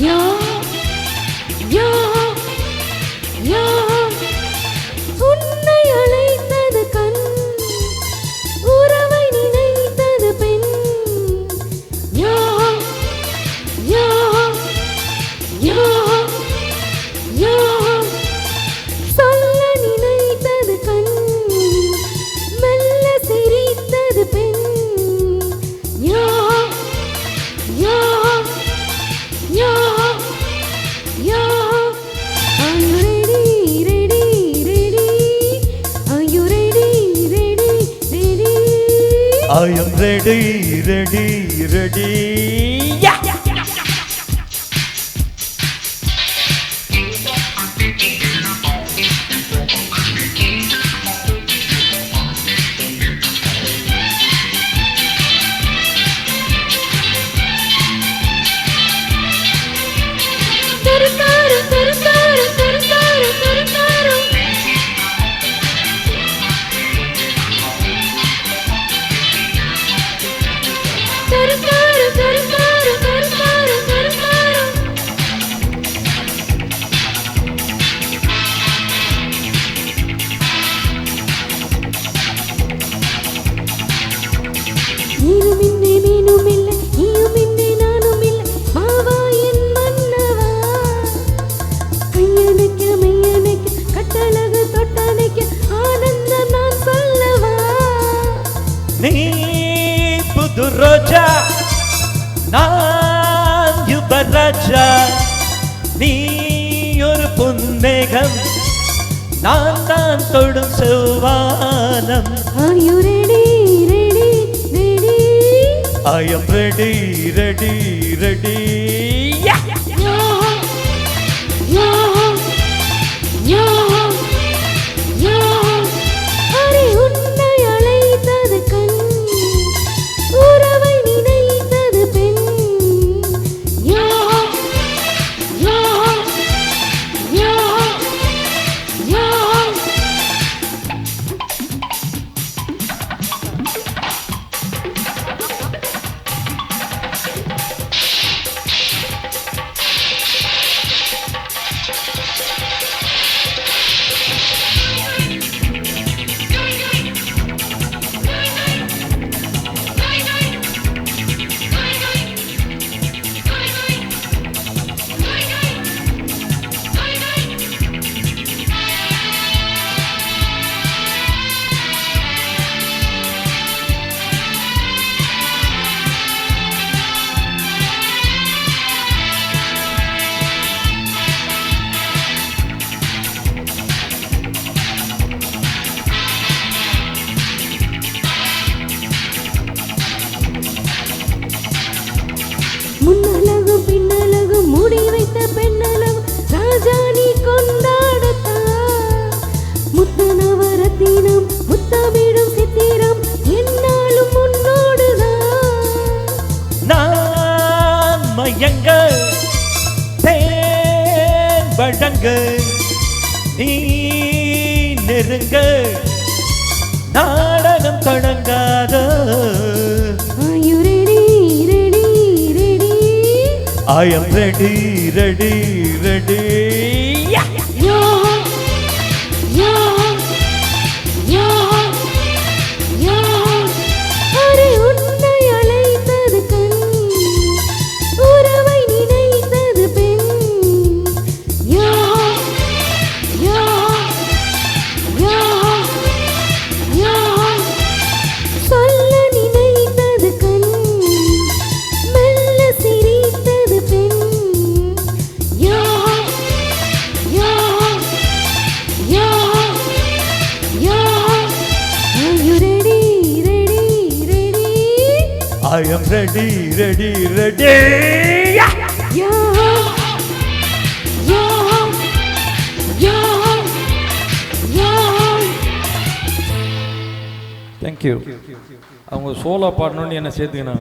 யா யா யா உன்னை அழைத்தது கண் உறவை நினைத்தது பெண் யா யா யா யா சொல்ல நினைத்தது கண் மெல்ல சிரித்தது பெண் யா யா யா யா Are you ready, ready, ready? Are you ready, ready, ready? I am ready, ready, ready. Yeah. Tarutaro, tarutaro, tarutaro, tarutaro. Tarutaro, tarutaro, tarutaro, tarutaro. நீனும் இல்லை மீனும் இல்லை நீயும் இல்லை நானும் இல்லை மாவா என் மன்னவா கையணைக்க மெய்யணைக்க கட்டழகு தொட்டணைக்க ஆனந்தம் நான் சொல்லவா நீ புது ரோஜா நான் யுவராஜா நீ ஒரு புன்னேகம் நான் தான் தொடும் செவ்வானம் Are you ready, ready, ready? I am ready, ready, ready. Yeah. Yeah yeah yeah yeah array உன்னை அழைத்தது கண் உறவை நினைத்தது பெண் யா யா யா யா முன்னழகும் பின்னழகும் மூடி வைத்த பெண்ணழகும் ராஜாணி கொண்டாடத்தான் முத்தனவரத்தினம் முத்தமிடும் சித்திரம் என்னாலும் முன்னோடுதான் நான் மயங்க தேன் வழங்க நீ நெருங்க நாடகம் தொடங்காத Are you ready, ready, ready? I am ready, ready, ready. Yeah. Yeah yeah yeah yeah array உன்னை அழைத்தது கண் உறவை நினைத்தது பெண் யா யா யா யா சொல்ல நினைத்தது கண் மெல்ல சிரித்தது பெண் யா யா யா யா Are you ready, ready, ready? I am ready, ready, ready. Yeah. Yeah yeah yeah yeah thank you. அவங்க சோலோ பாடணும்னு என்ன சேர்த்துக்கினாங்க.